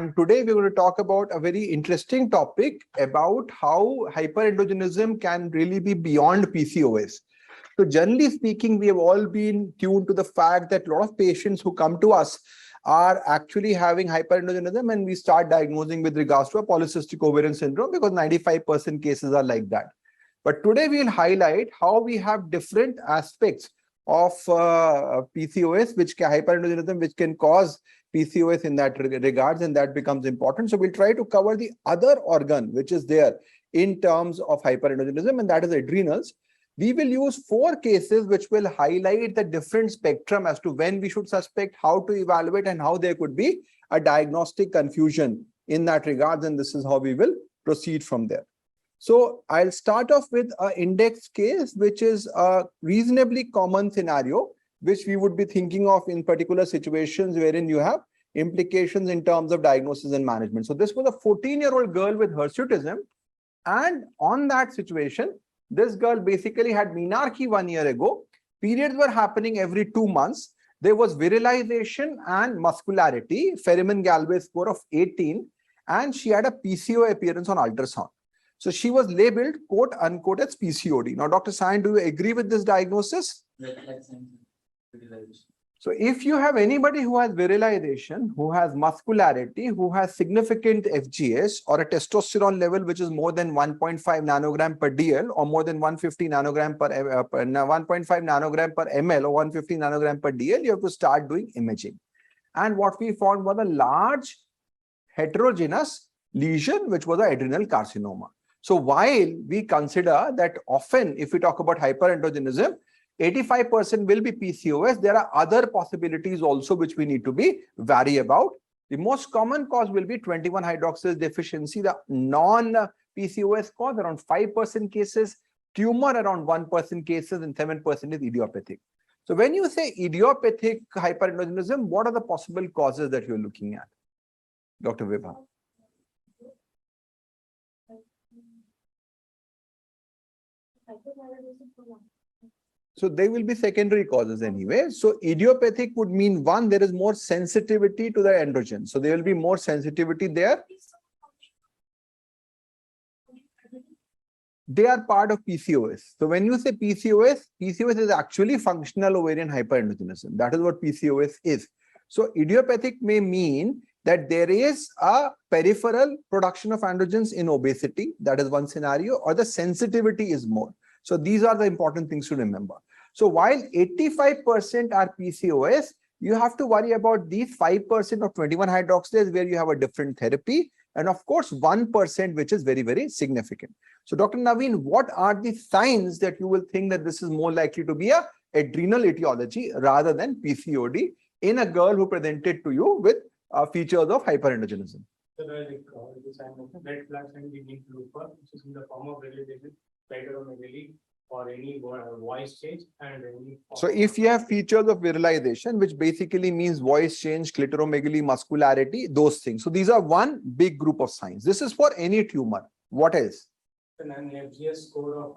And today we're going to talk about a very interesting topic about how hyperandrogenism can really be beyond PCOS. So generally speaking, we have all been tuned to the fact that a lot of patients who come to us are actually having hyperandrogenism, and we start diagnosing with regards to a polycystic ovarian syndrome because 95% cases are like that. But today we'll highlight how we have different aspects of PCOS, hyperandrogenism, which can cause PCOS in that regards, and that becomes important. So we'll try to cover the other organ which is there in terms of hyperandrogenism, and that is adrenals. We will use 4 cases which will highlight the different spectrum as to when we should suspect, how to evaluate, and how there could be a diagnostic confusion in that regards, and this is how we will proceed from there. So I'll start off with an index case, which is a reasonably common scenario, which we would be thinking of in particular situations wherein you have implications in terms of diagnosis and management. So this was a 14-year-old girl with hirsutism, and on that situation, this girl basically had menarche 1 year ago. Periods were happening every 2 months. There was virilization and muscularity, Ferriman-Galway score of 18, and she had a PCO appearance on ultrasound. So she was labeled, quote unquote, as PCOD. Now, Dr. Sain, do you agree with this diagnosis? So if you have anybody who has virilization, who has muscularity, who has significant FGS or a testosterone level which is more than 1.5 nanogram per DL or more than 150 nanogram per 1.5 nanogram per ml or 150 nanogram per DL, you have to start doing imaging. And what we found was a large heterogeneous lesion, which was an adrenal carcinoma. So while we consider that often, if we talk about hyperandrogenism, 85% will be PCOS, there are other possibilities also which we need to be wary about. The most common cause will be 21-hydroxylase deficiency, the non-PCOS cause around 5% cases, tumor around 1% cases, and 7% is idiopathic. So when you say idiopathic hyperandrogenism, what are the possible causes that you're looking at, Dr. Vibha? So they will be secondary causes anyway. So idiopathic would mean, one, there is more sensitivity to the androgen. So there will be more sensitivity there. They are part of PCOS. So when you say PCOS, PCOS is actually functional ovarian hyperandrogenism. That is what PCOS is. So idiopathic may mean that there is a peripheral production of androgens in obesity. That is one scenario, or the sensitivity is more. So these are the important things to remember. So while 85% are PCOS, you have to worry about these 5% of 21-hydroxylase where you have a different therapy, and of course 1% which is very, very significant. So Dr. Naveen, what are the signs that you will think that this is more likely to be a adrenal etiology rather than PCOD in a girl who presented to you with features of hyperandrogenism? So the sign of red flags and we need to look for, which is in the form of virilization, steroidogenesis, or any voice change and any. So if you have features of virilization, which basically means voice change, clitoromegaly, muscularity, those things. So these are one big group of signs. This is for any tumor. What else? An FGS score of.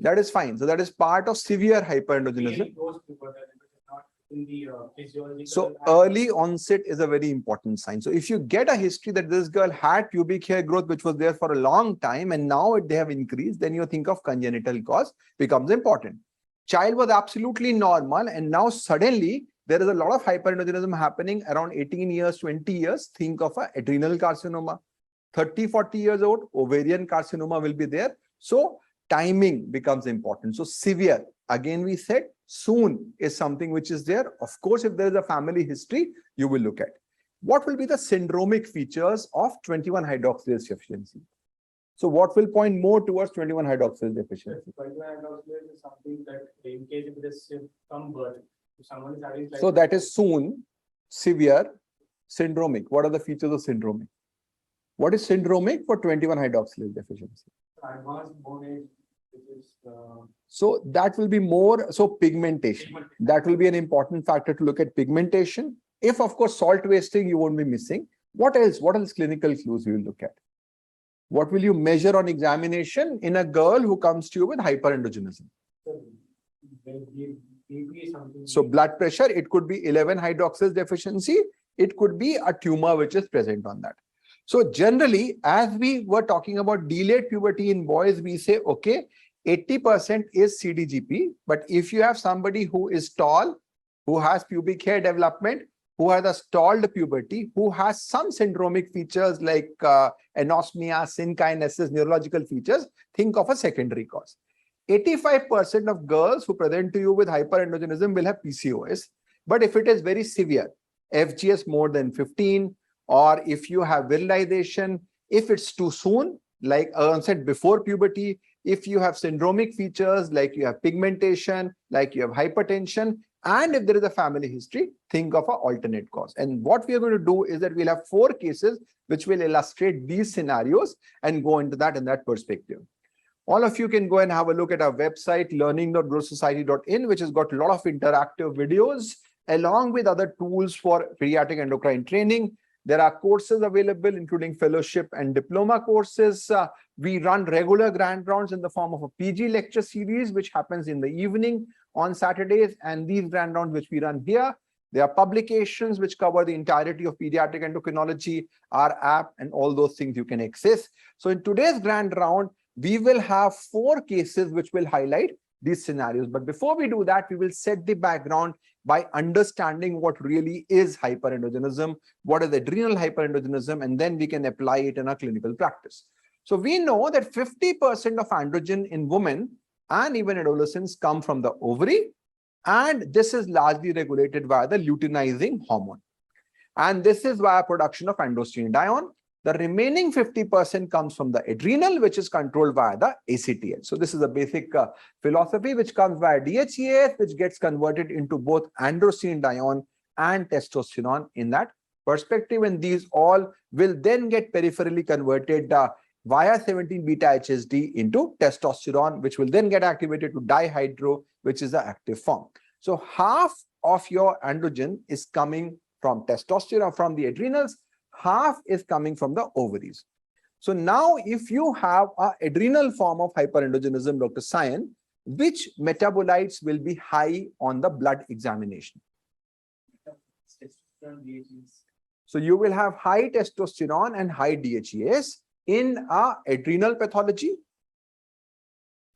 That is fine. So that is part of severe hyperandrogenism. So early onset is a very important sign. So if you get a history that this girl had pubic hair growth which was there for a long time and now they have increased, then you think of congenital cause becomes important. Child was absolutely normal and now suddenly there is a lot of hyperandrogenism happening around 18 years, 20 years. Think of an adrenal carcinoma. 30, 40 years old, ovarian carcinoma will be there. So timing becomes important. So severe, again we said, soon is something which is there. Of course, if there is a family history, you will look at. What will be the syndromic features of 21-hydroxylase deficiency? So what will point more towards 21-hydroxylase deficiency? 21-hydroxylase is something that in case if it is from birth, if someone is having so that is soon, severe, syndromic. What are the features of syndromic? What is syndromic for 21-hydroxylase deficiency? Advanced bone age, which is so that will be more, so pigmentation. That will be an important factor to look at, pigmentation. If of course salt wasting, you won't be missing. What else? What else clinical clues you will look at? What will you measure on examination in a girl who comes to you with hyperandrogenism? So blood pressure, it could be 11-hydroxylase deficiency. It could be a tumor which is present on that. So generally, as we were talking about delayed puberty in boys, we say, okay, 80% is CDGP. But if you have somebody who is tall, who has pubic hair development, who has a stalled puberty, who has some syndromic features like anosmia, synkinesis, neurological features, think of a secondary cause. 85% of girls who present to you with hyperandrogenism will have PCOS. But if it is very severe, FGS more than 15, or if you have virilization, if it's too soon, like onset before puberty, if you have syndromic features, like you have pigmentation, like you have hypertension, and if there is a family history, think of an alternate cause. And what we are going to do is that we'll have 4 cases which will illustrate these scenarios and go into that in that perspective. All of you can go and have a look at our website, learning.growthsociety.in, which has got a lot of interactive videos along with other tools for pediatric endocrine training. There are courses available, including fellowship and diploma courses. We run regular grand rounds in the form of a PG lecture series, which happens in the evening on Saturdays. And these grand rounds, which we run here, there are publications which cover the entirety of pediatric endocrinology, our app, and all those things you can access. So in today's grand round, we will have 4 cases which will highlight these scenarios. But before we do that, we will set the background by understanding what really is hyperandrogenism, what is adrenal hyperandrogenism, and then we can apply it in our clinical practice. So we know that 50% of androgen in women and even adolescents come from the ovary, and this is largely regulated via the luteinizing hormone. And this is via production of androstenedione. The remaining 50% comes from the adrenal, which is controlled via the ACTH. So this is a basic philosophy which comes via DHEAS, which gets converted into both androstenedione and testosterone in that perspective. And these all will then get peripherally converted via 17-beta-HSD into testosterone, which will then get activated to dihydro, which is the active form. So half of your androgen is coming from testosterone, from the adrenals. Half is coming from the ovaries. So now if you have an adrenal form of hyperandrogenism, Dr. Sayan, which metabolites will be high on the blood examination? So you will have high testosterone and high DHEAS in a adrenal pathology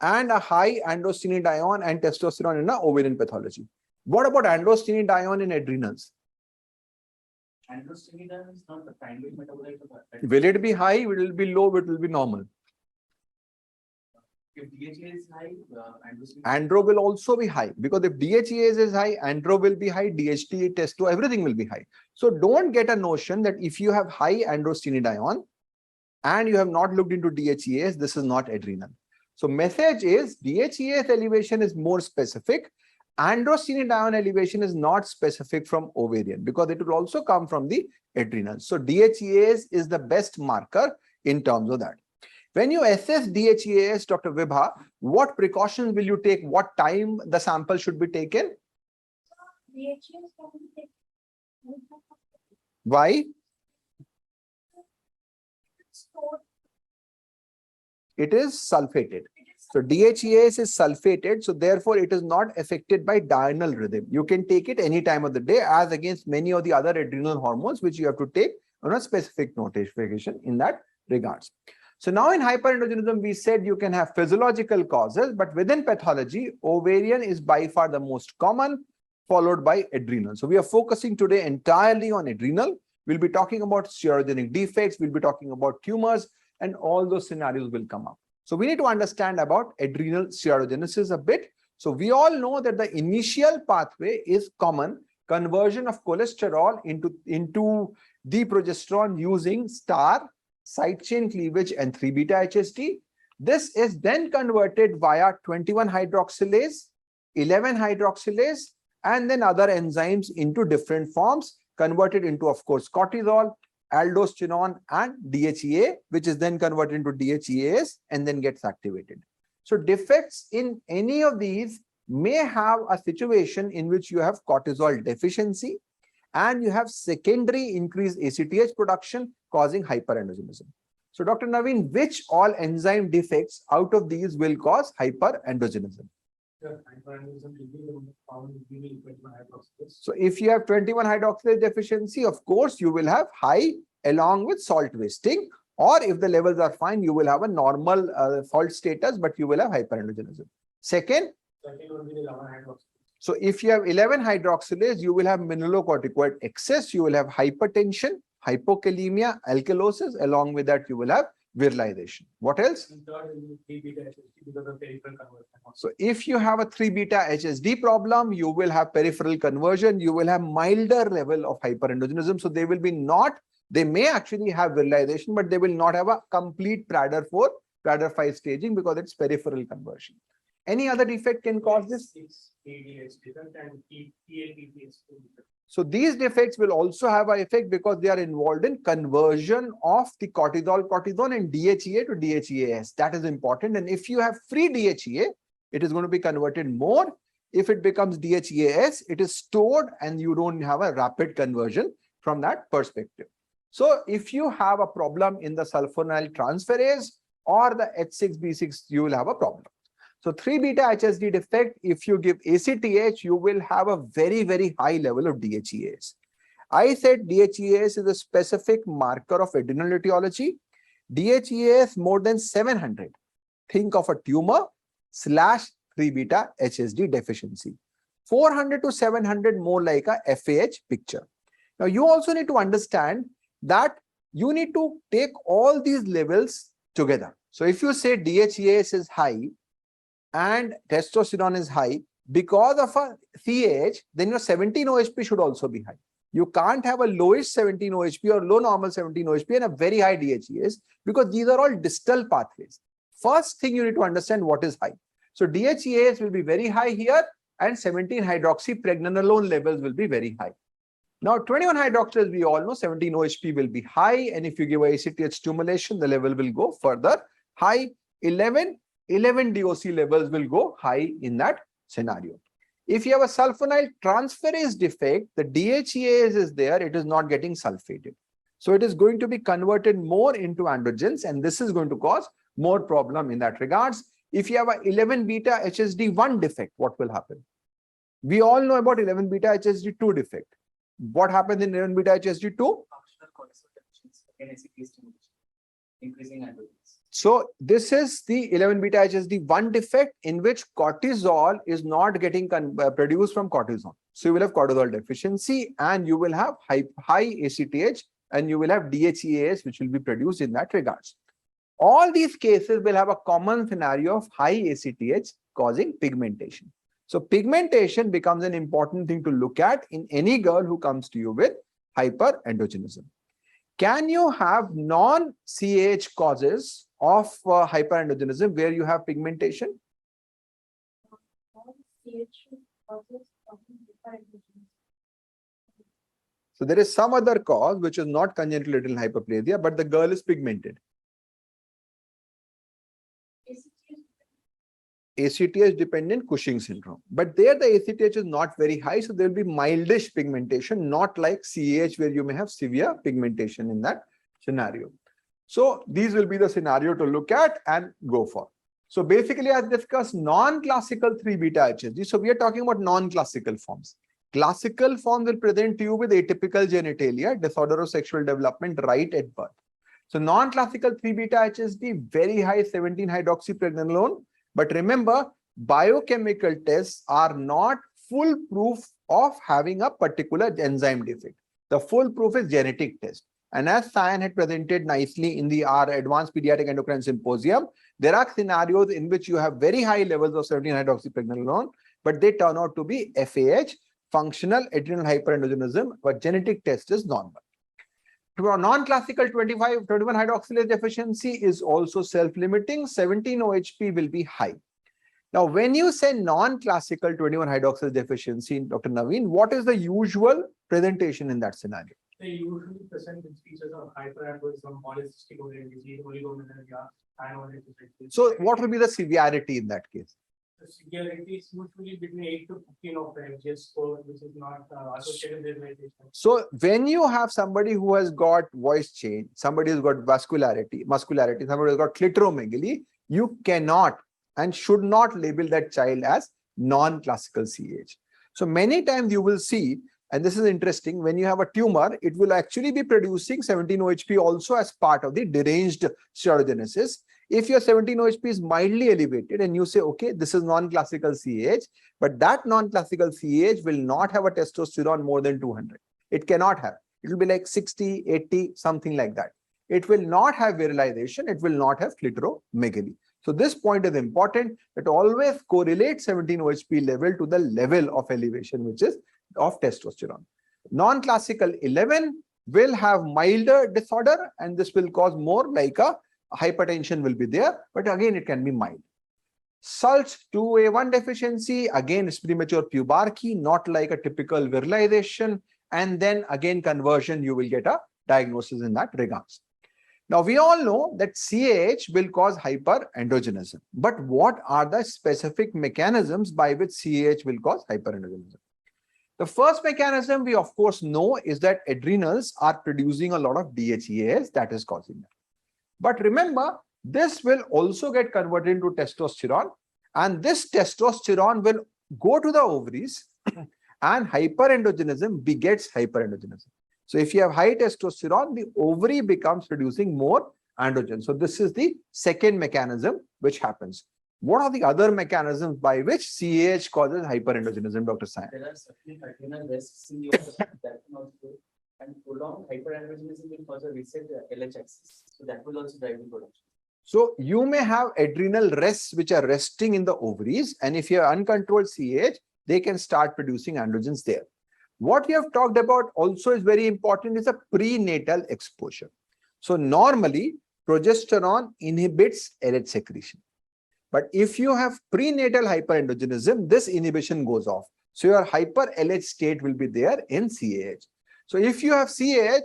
and a high androstenedione and testosterone in a ovarian pathology. What about androstenedione in adrenals? Androstenedione is not the primary metabolite of that. Will it be high? Will it be low? It will be normal. If DHA is high, andro will also be high, because if DHEAS is high, andro will be high, DHT, testo, everything will be high. So don't get a notion that if you have high androstenedione and you have not looked into DHEAS, this is not adrenal. So message is DHEAS elevation is more specific. Androstenedione elevation is not specific from ovarian, because it will also come from the adrenal. So DHEAS is the best marker in terms of that. When you assess DHEAS, Dr. Vibha, what precautions will you take? What time the sample should be taken? Why? It is sulfated. So DHEAS is sulfated, so therefore it is not affected by diurnal rhythm. You can take it any time of the day, as against many of the other adrenal hormones which you have to take on a specific notification in that regards. So now in hyperandrogenism, we said you can have physiological causes, but within pathology, ovarian is by far the most common, followed by adrenal. So we are focusing today entirely on adrenal. We'll be talking about steroidogenic defects, we'll be talking about tumors, and all those scenarios will come up. So we need to understand about adrenal steroidogenesis a bit. So we all know that the initial pathway is common, conversion of cholesterol into deprogesterone using star, side chain cleavage, and 3-beta-HSD. This is then converted via 21-hydroxylase, 11-hydroxylase, and then other enzymes into different forms, converted into, of course, cortisol, aldosterone, and DHEA, which is then converted into DHEAS and then gets activated. So defects in any of these may have a situation in which you have cortisol deficiency and you have secondary increased ACTH production causing hyperandrogenism. So Dr. Naveen, which all enzyme defects out of these will cause hyperandrogenism? The hyperandrogenism will be found in 21 hydroxylase. So if you have 21 hydroxylase deficiency, of course, you will have high along with salt wasting, or if the levels are fine, you will have a normal salt status, but you will have hyperandrogenism. Second will be the 11 hydroxylase. So if you have 11 hydroxylase, you will have mineralocorticoid excess, you will have hypertension, hypokalemia, alkalosis. Along with that, you will have virilization. What else? And third will be 3 beta HSD because of peripheral conversion. So if you have a 3 beta HSD problem, you will have peripheral conversion, you will have milder level of hyperandrogenism. So they will be not, they may actually have virilization, but they will not have a complete Prader 4, Prader 5 staging because it's peripheral conversion. Any other defect can cause this? So these defects will also have an effect because they are involved in conversion of the cortisol and DHEA to DHEAS. That is important. And if you have free DHEA, it is going to be converted more. If it becomes DHEAS, it is stored and you don't have a rapid conversion from that perspective. So if you have a problem in the sulfonyl transferase or the H6B6, you will have a problem. So 3 beta HSD defect, if you give ACTH, you will have a very, very high level of DHEAS. I said DHEAS is a specific marker of adrenal etiology. DHEAS more than 700. Think of a tumor / 3 beta HSD deficiency. 400 to 700 more like a FAH picture. Now you also need to understand that you need to take all these levels together. So if you say DHEAS is high, and testosterone is high, because of a CAH, then your 17-OHP should also be high. You can't have a lowish 17-OHP or low normal 17-OHP and a very high DHEAS because these are all distal pathways. First thing you need to understand what is high. So DHEAS will be very high here and 17-hydroxypregnenolone levels will be very high. Now 21-hydroxylase, we all know 17-OHP will be high, and if you give a ACTH stimulation, the level will go further high. 11 DOC levels will go high in that scenario. If you have a sulfonyl transferase defect, the DHEAS is there, it is not getting sulfated. So it is going to be converted more into androgens, and this is going to cause more problem in that regards. If you have a 11 beta HSD1 defect, what will happen? We all know about 11 beta HSD2 defect. What happens in 11 beta HSD2? Functional cortisol deficiency, NACP stimulation, increasing androgens. So this is the 11 beta HSD1 defect in which cortisol is not getting produced from cortisol. So you will have cortisol deficiency and you will have high ACTH and you will have DHEAS which will be produced in that regards. All these cases will have a common scenario of high ACTH causing pigmentation. So pigmentation becomes an important thing to look at in any girl who comes to you with hyperandrogenism. Can you have non-CAH causes of hyperandrogenism where you have pigmentation? So there is some other cause which is not congenital adrenal hyperplasia, but the girl is pigmented. ACTH dependent Cushing syndrome. But there the ACTH is not very high, so there will be mildish pigmentation, not like CAH where you may have severe pigmentation in that scenario. So these will be the scenario to look at and go for. So basically I discussed non-classical 3 beta HSD. So we are talking about non-classical forms. Classical forms will present to you with atypical genitalia, disorder of sexual development right at birth. So non-classical 3 beta HSD, very high 17-hydroxypregnenolone. But remember, biochemical tests are not foolproof of having a particular enzyme defect. The full proof is genetic test. And as Sayan had presented nicely in our Advanced Pediatric Endocrine Symposium, there are scenarios in which you have very high levels of 17-hydroxypregnenolone, but they turn out to be FAH, functional adrenal hyperandrogenism, but genetic test is normal. Non-classical 21 hydroxylase deficiency is also self-limiting. 17-OHP will be high. Now, when you say non-classical 21 hydroxylase deficiency, Dr. Naveen, what is the usual presentation in that scenario? They usually present with features of hyperandrogenism, polycystic ovarian disease, oligomenorrhea, thyroid defect. So, what will be the severity in that case? The severity is usually between 8 to 15 of FGS score, which is not associated with virilization. So when you have somebody who has got voice change, somebody who's got muscularity, somebody who's got clitoromegaly, you cannot and should not label that child as non-classical CAH. So many times you will see, and this is interesting, when you have a tumor, it will actually be producing 17-OHP also as part of the deranged steroidogenesis. If your 17-OHP is mildly elevated and you say, okay, this is non-classical CAH, but that non-classical CAH will not have a testosterone more than 200. It cannot have. It will be like 60, 80, something like that. It will not have virilization. It will not have clitoromegaly. So this point is important, that always correlate 17-OHP level to the level of elevation, which is of testosterone. Non-classical 11 will have milder disorder, and this will cause more like a hypertension will be there, but again it can be mild. SULT2A1 deficiency, again it's premature pubarchy, not like a typical virilization, and then again conversion, you will get a diagnosis in that regards. Now we all know that CAH will cause hyperandrogenism, but what are the specific mechanisms by which CAH will cause hyperandrogenism? The first mechanism we of course know is that adrenals are producing a lot of DHEAs that is causing that. But remember, this will also get converted into testosterone, and this testosterone will go to the ovaries and hyperandrogenism begets hyperandrogenism. So if you have high testosterone, the ovary becomes producing more androgen. So this is the second mechanism which happens. What are the other mechanisms by which CAH causes hyperandrogenism, Dr. Sayan? There are certain adrenal rests in the ovaries that can also do, and prolonged hyperandrogenism will cause a reset LH axis. So that will also drive the production. So you may have adrenal rests which are resting in the ovaries, and if you have uncontrolled CAH, they can start producing androgens there. What you have talked about also is very important, is a prenatal exposure. So normally progesterone inhibits LH secretion. But if you have prenatal hyperandrogenism, this inhibition goes off. So your hyper LH state will be there in CAH. So if you have CAH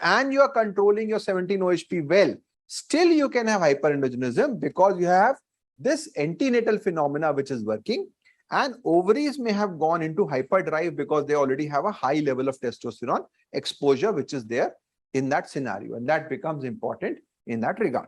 and you are controlling your 17-OHP well, still you can have hyperandrogenism because you have this antenatal phenomena which is working, and ovaries may have gone into hyperdrive because they already have a high level of testosterone exposure which is there in that scenario, and that becomes important in that regard.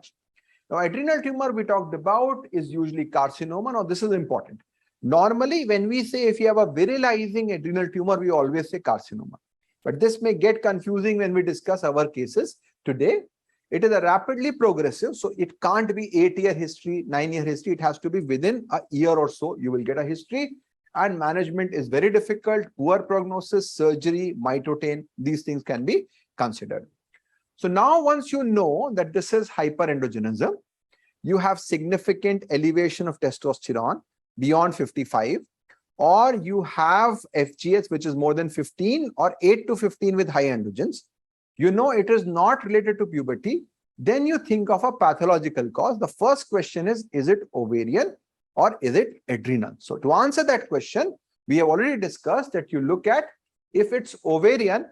Now, adrenal tumor we talked about is usually carcinoma. Now, this is important. Normally, when we say if you have a virilizing adrenal tumor, we always say carcinoma. But this may get confusing when we discuss our cases today. It is a rapidly progressive, so it can't be 8-year history, 9-year history. It has to be within a year or so. You will get a history, and management is very difficult. Poor prognosis, surgery, mitotane, these things can be considered. So now once you know that this is hyperandrogenism, you have significant elevation of testosterone beyond 55, or you have FGH which is more than 15 or 8 to 15 with high androgens, you know it is not related to puberty, then you think of a pathological cause. The first question is it ovarian or is it adrenal? So to answer that question, we have already discussed that you look at, if it's ovarian,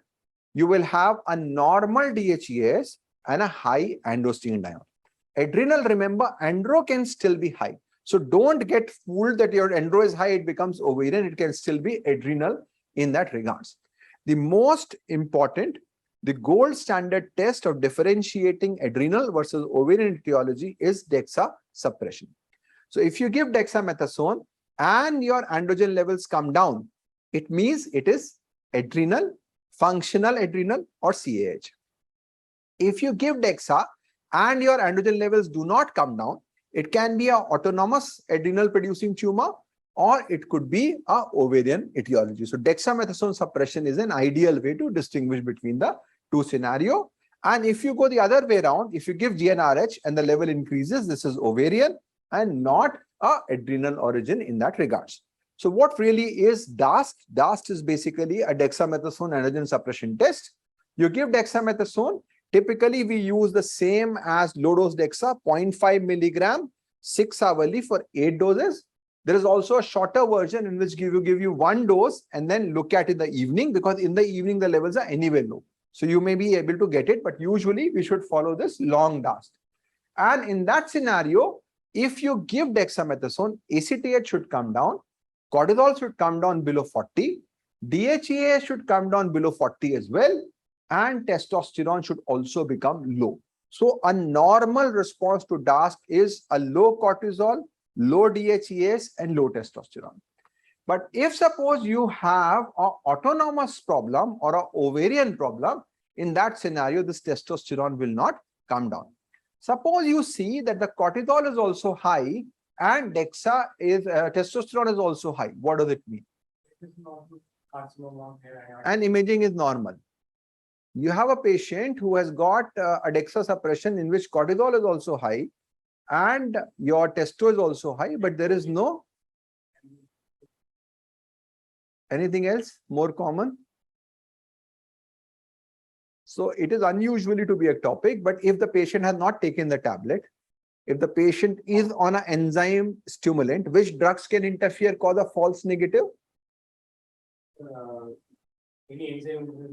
you will have a normal DHEAS and a high androstenedione. Adrenal, remember, andro can still be high. So don't get fooled that your andro is high, it becomes ovarian. It can still be adrenal in that regards. The most important, the gold standard test of differentiating adrenal versus ovarian etiology is DEXA suppression. So if you give dexamethasone and your androgen levels come down, it means it is adrenal, functional adrenal, or CAH. If you give DEXA and your androgen levels do not come down, it can be an autonomous adrenal producing tumor, or it could be a ovarian etiology. So dexamethasone suppression is an ideal way to distinguish between the two scenarios. And if you go the other way around, if you give GnRH and the level increases, this is ovarian and not a adrenal origin in that regards. So what really is DAST? DAST is basically a dexamethasone androgen suppression test. You give dexamethasone. Typically, we use the same as low-dose DEXA, 0.5 milligram, 6 hourly for 8 doses. There is also a shorter version in which give you 1 dose and then look at in the evening, because in the evening the levels are anyway low. So you may be able to get it, but usually we should follow this long DAST. And in that scenario, if you give dexamethasone, ACTH should come down, cortisol should come down below 40, DHEA should come down below 40 as well, and testosterone should also become low. So a normal response to DAST is a low cortisol, low DHEAs, and low testosterone. But if suppose you have an autonomous problem or an ovarian problem, in that scenario, this testosterone will not come down. Suppose you see that the cortisol is also high and testosterone is also high. What does it mean? And imaging is normal. You have a patient who has got a DEXA suppression in which cortisol is also high and your testo is also high, but there is no anything else more common. So it is unusually to be a topic, but if the patient has not taken the tablet, if the patient is on an enzyme stimulant, which drugs can interfere, cause a false negative?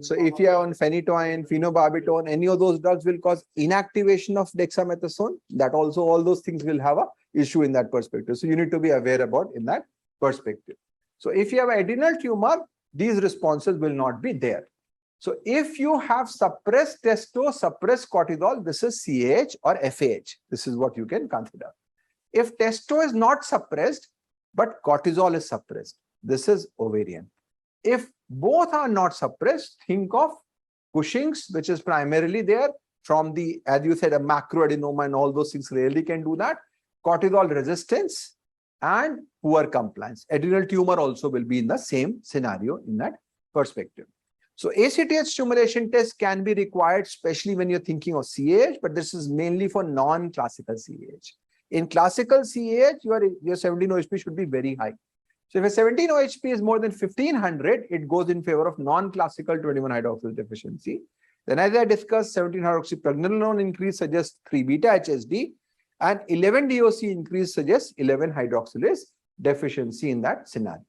So if you are on phenytoin, phenobarbital, any of those drugs will cause inactivation of dexamethasone. That also, all those things will have a issue in that perspective. So you need to be aware about in that perspective. So if you have an adrenal tumor, these responses will not be there. So if you have suppressed testo, suppressed cortisol, this is CAH or FAH. This is what you can consider. If testo is not suppressed, but cortisol is suppressed, this is ovarian. If both are not suppressed, think of Cushing's, which is primarily there from the, as you said, a macroadenoma and all those things really can do that. Cortisol resistance and poor compliance. Adrenal tumor also will be in the same scenario in that perspective. So ACTH stimulation test can be required, especially when you're thinking of CAH, but this is mainly for non-classical CAH. In classical CAH, your 17 OHP should be very high. So if a 17 OHP is more than 1500, it goes in favor of non-classical 21-hydroxyl deficiency. Then as I discussed, 17-hydroxypregnenolone increase suggests 3-beta-HSD and 11-DOC increase suggests 11-hydroxylase deficiency in that scenario.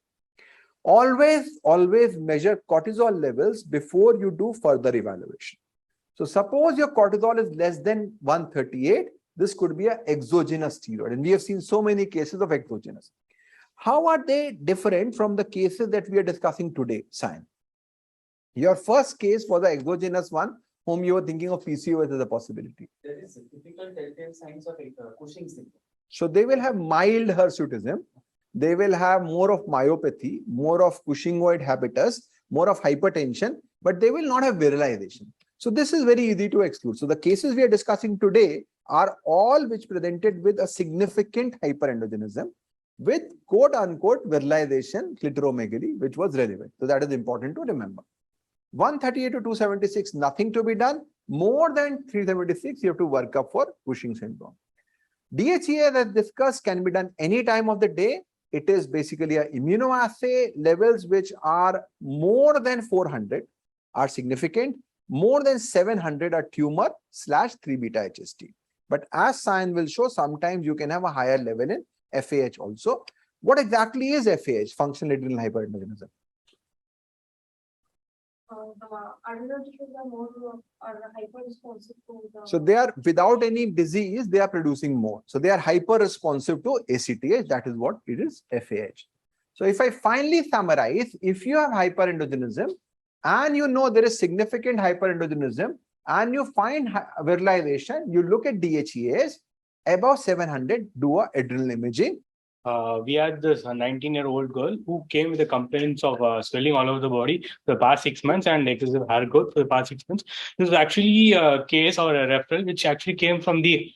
Always measure cortisol levels before you do further evaluation. So suppose your cortisol is less than 138, this could be an exogenous steroid. And we have seen so many cases of exogenous. How are they different from the cases that we are discussing today, Sayan? Your first case was the exogenous one, whom you were thinking of PCOS as a possibility. There is typical telltale signs of Cushing's syndrome. So they will have mild hirsutism. They will have more of myopathy, more of Cushingoid habitus, more of hypertension, but they will not have virilization. So this is very easy to exclude. So the cases we are discussing today are all which presented with a significant hyperandrogenism with quote-unquote virilization, clitoromegaly, which was relevant. So that is important to remember. 138 to 276, nothing to be done. More than 376, you have to work up for Cushing syndrome. DHEA, as discussed, can be done any time of the day. It is basically an immunoassay. Levels which are more than 400 are significant. More than 700 are tumor / 3-beta-HSD. But as Sayan will show, sometimes you can have a higher level in FAH also. What exactly is FAH, functional adrenal hyperandrogenism? Adrenal tissues are more hyper responsive to the. So they are, without any disease, they are producing more. So they are hyper responsive to ACTH. That is what it is, FAH. So if I finally summarize, if you have hyperandrogenism and you know there is significant hyperandrogenism and you find virilization, you look at DHEAs above 700, do a adrenal imaging. We had this 19-year-old girl who came with the complaints of swelling all over the body for the past 6 months and excessive hair growth for the past 6 months. This was actually a case or a referral which actually came from the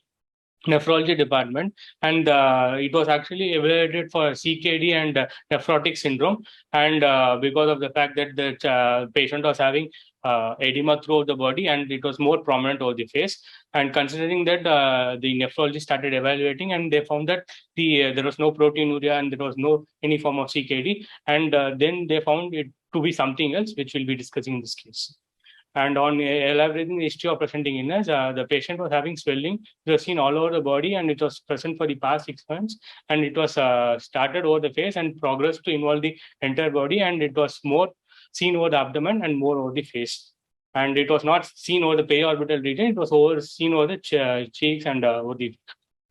nephrology department, and it was actually evaluated for CKD and nephrotic syndrome. And because of the fact that the patient was having edema throughout the body and it was more prominent over the face, and considering that the nephrology started evaluating and they found that there was no proteinuria and there was no any form of CKD, and then they found it to be something else, which we'll be discussing in this case. And on elaborating the history of presenting illness, the patient was having swelling. It was seen all over the body and it was present for the past 6 months. And it was started over the face and progressed to involve the entire body. And it was more seen over the abdomen and more over the face. And it was not seen over the periorbital region. It was seen over the cheeks and over the,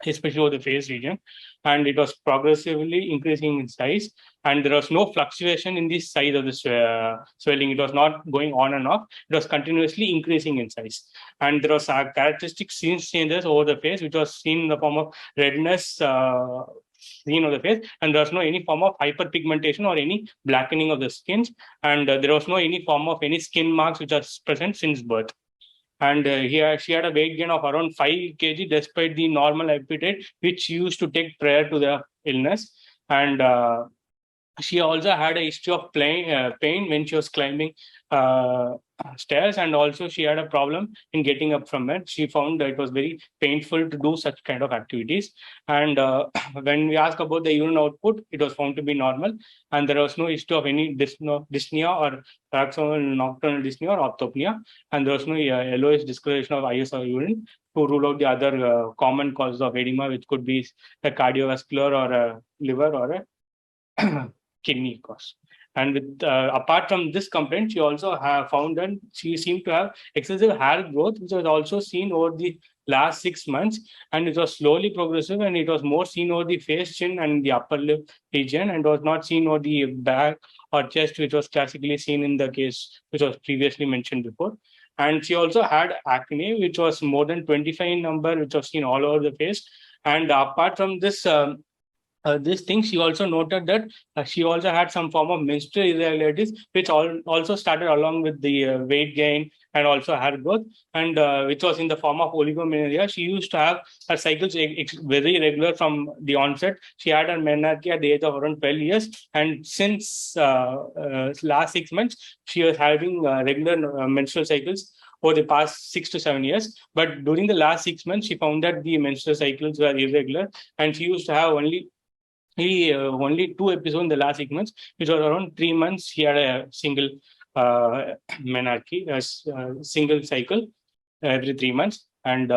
especially over the face region. And it was progressively increasing in size. And there was no fluctuation in the size of the swelling. It was not going on and off. It was continuously increasing in size. And there was characteristic scene changes over the face, which was seen in the form of redness, seen on the face, and there was no any form of hyperpigmentation or any blackening of the skins, and there was no any form of any skin marks which are present since birth. And she had a weight gain of around 5 kg despite the normal appetite which she used to take prior to the illness. And she also had a history of pain when she was climbing stairs, and also she had a problem in getting up from it. She found that it was very painful to do such kind of activities. And when we asked about the urine output, it was found to be normal, and there was no history of any dyspnea or paroxysmal nocturnal dyspnea or orthopnea, and there was no yellowish discoloration of eyes or urine to rule out the other common causes of edema, which could be a cardiovascular or a liver or a kidney cause. And with apart from this complaint, she also found that she seemed to have excessive hair growth, which was also seen over the last 6 months, and it was slowly progressive, and it was more seen over the face, chin, and the upper lip region, and was not seen over the back or chest, which was classically seen in the case which was previously mentioned before. And she also had acne, which was more than 25 in number, which was seen all over the face. And apart from this, this thing, she also noted that she also had some form of menstrual irregularities, which also started along with the weight gain and also hair growth, and which was in the form of oligomenorrhea. She used to have her cycles very regular from the onset. She had her menarche at the age of around 12 years, and since last 6 months, she was having regular menstrual cycles over the past 6 to 7 years. But during the last 6 months, she found that the menstrual cycles were irregular, and she used to have only 2 episodes in the last 6 months, which was around 3 months. He had a single menarche, a single cycle every 3 months, and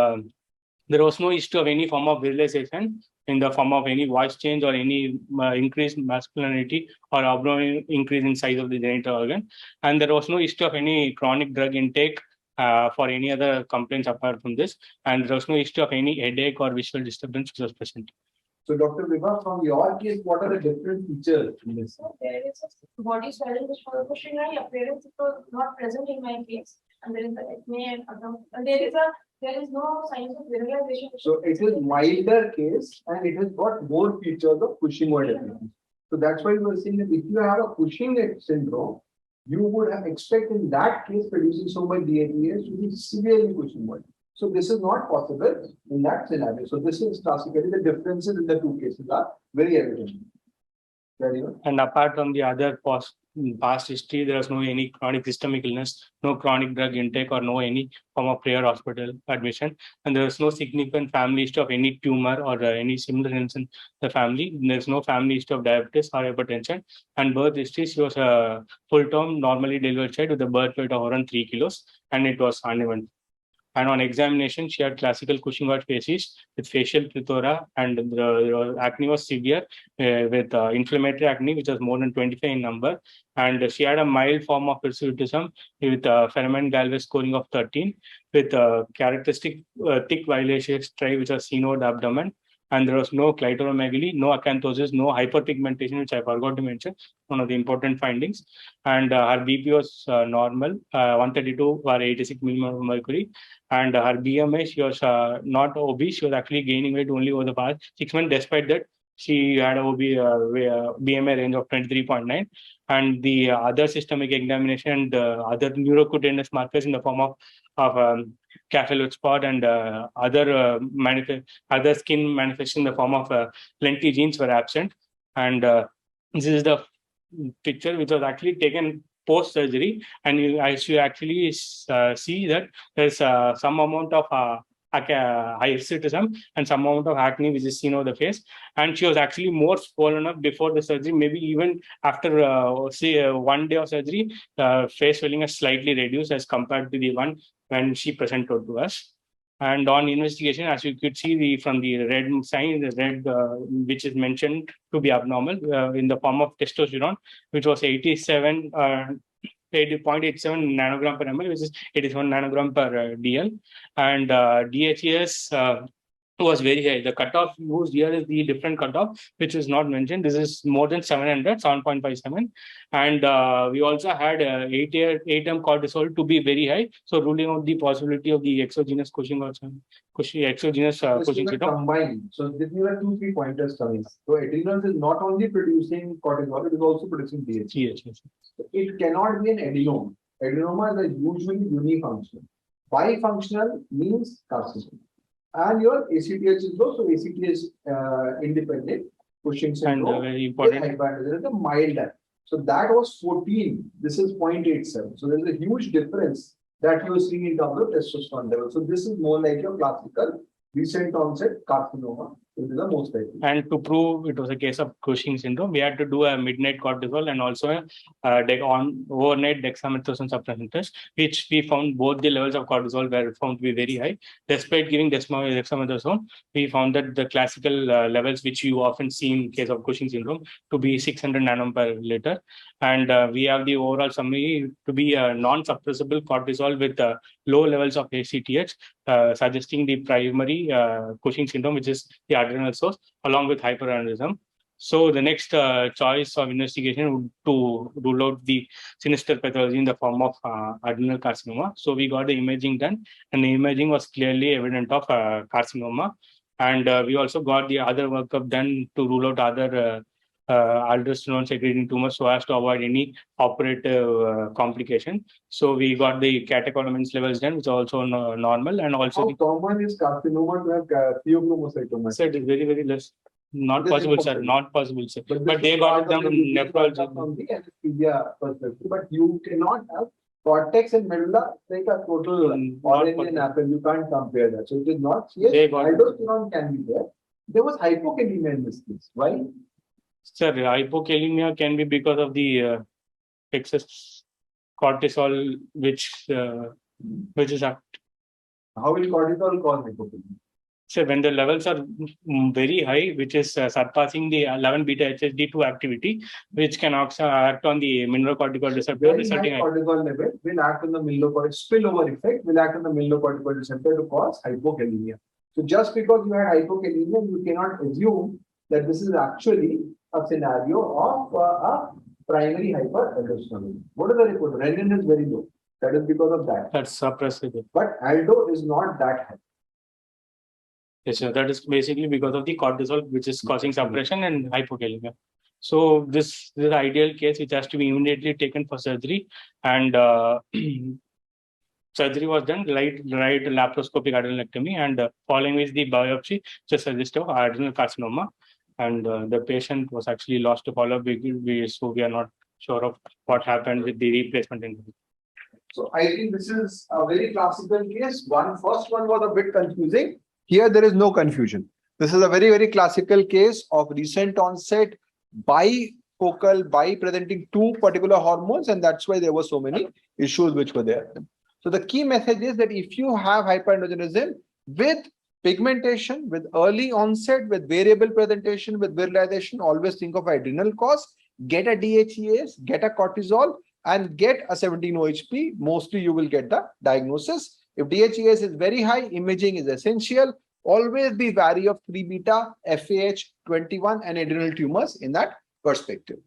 there was no history of any form of virilization in the form of any voice change or any increased masculinity or abnormal increase in size of the genital organ, and there was no history of any chronic drug intake for any other complaints apart from this, and there was no history of any headache or visual disturbance which was present. So, Dr. Vibha, from your case, what are the different features in this? So there is a body swelling which was pushing my appearance. It was not present in my case, and there is the acne and there is no signs of virilization. So it is milder case, and it has got more features of Cushing-White appearance. So that's why we were saying that if you have a Cushing syndrome, you would have expect in that case producing so much DHEAs to be severely Cushing-White. So this is not possible in that scenario. So this is classically the differences in the two cases are very evident. Very good. And apart from the other past history, there was no any chronic systemic illness, no chronic drug intake, or no any form of prior hospital admission. And there was no significant family history of any tumor or any similar illness in the family. There's no family history of diabetes or hypertension. And birth history, she was a full-term, normally delivered child with a birth weight of around 3 kilos, and it was uneven. And on examination, she had classical Cushing-White facies with facial plethora, and the acne was severe with inflammatory acne, which was more than 25 in number. And she had a mild form of hirsutism with Feynman-Galvez scoring of 13, with characteristic thick violaceous stripe, which was seen over the abdomen. And there was no clitoromegaly, no acanthosis, no hyperpigmentation, which I forgot to mention, one of the important findings. And her BP was normal, 132 or 86 millimeter of mercury. And her BMI, she was not obese. She was actually gaining weight only over the past 6 months. Despite that, she had a BMI range of 23.9. And the other systemic examination and other neurocutaneous markers in the form of capillary spot and other skin manifestation in the form of plenty genes were absent. And this is the picture which was actually taken post-surgery, and you actually see that there's some amount of hirsutism and some amount of acne which is seen over the face. And she was actually more swollen up before the surgery, maybe even after 1 day of surgery, face swelling is slightly reduced as compared to the one when she presented to us. And on investigation, as you could see from the red sign, the red which is mentioned to be abnormal in the form of testosterone, which was 80.87 nanogram per ml, which is 81 nanogram per DL. And DHEAS was very high. The cutoff used here is the different cutoff, which is not mentioned. This is more than 700, 7.57. And we also had 8M cortisol to be very high. So ruling out the possibility of the exogenous Cushing or exogenous Cushing syndrome. Combined. So these are 2-3 pointers coming. So adrenal is not only producing cortisol, it is also producing DHEA. Yes, yes. So it cannot be an adenoma. Adenoma is a usually unifunctional. Bifunctional means carcinoma. And your ACTH is low, so ACTH is independent, Cushing syndrome. And very important. There is a milder. So that was 14. This is 0.87. So there is a huge difference that you see in terms of testosterone level. So this is more like your classical recent onset carcinoma. This is the most likely. And to prove it was a case of Cushing syndrome, we had to do a midnight cortisol and also on overnight dexamethasone suppression test, which we found both the levels of cortisol were found to be very high. Despite giving dexamethasone, we found that the classical levels, which you often see in case of Cushing syndrome, to be 600 nanom per liter. And we have the overall summary to be a non-suppressible cortisol with low levels of ACTH, suggesting the primary Cushing syndrome, which is the adrenal source, along with hyperandrogegism. So the next choice of investigation would to rule out the sinister pathology in the form of adrenal carcinoma. So we got the imaging done, and the imaging was clearly evident of carcinoma. And we also got the other workup done to rule out other aldosterone secreting tumors so as to avoid any operative complication. So we got the catecholamines levels done, which are also normal, and also how common is carcinoma to have pheochromocytoma? Sir, it is very, very less. Not It is possible, sir. impossible. Not possible, sir. But But they got it done from nephrology. From the anesthesia perspective, but you cannot have cortex and medulla like a total orange and apple. You can't compare that. So it is not. Yes, They got it. aldosterone can be there. There was hypokalemia in this case. Why? Sir, hypokalemia can be because of the excess cortisol, which is up. How will cortisol cause hypokalemia? So when the levels are very high, which is surpassing the 11 beta HSD2 activity, which can also act on the mineralocortical receptor, Very high resulting in cortisol level will act on the mineralocortical spillover effect will act on the mineralocortical receptor to cause hypokalemia. So just because you had hypokalemia, you cannot assume that this is actually a scenario of a primary hyperandrogenism. What is the report? Renin is very low. That is because of that. that's suppressive. But aldo is not that high. Yes, sir. That is basically because of the cortisol, which is causing suppression and hypokalemia. So this is the ideal case which has to be immediately taken for surgery, and surgery was done, right laparoscopic adrenalectomy, and following is the biopsy just suggestive of adrenal carcinoma, and the patient was actually lost to follow-up. So we are not sure of what happened with the replacement interview. So I think this is a very classical case. First one was a bit confusing. Here there is no confusion. This is a very, very classical case of recent onset bifocal, presenting two particular hormones, and that's why there were so many issues which were there. So the key message is that if you have hyperandrogenism with pigmentation, with early onset, with variable presentation, with virilization, always think of adrenal cause, get a DHEAs, get a cortisol, and get a 17-OHP. Mostly you will get the diagnosis. If DHEAs is very high, imaging is essential. Always be wary of 3-beta, FAH, 21, and adrenal tumors in that perspective.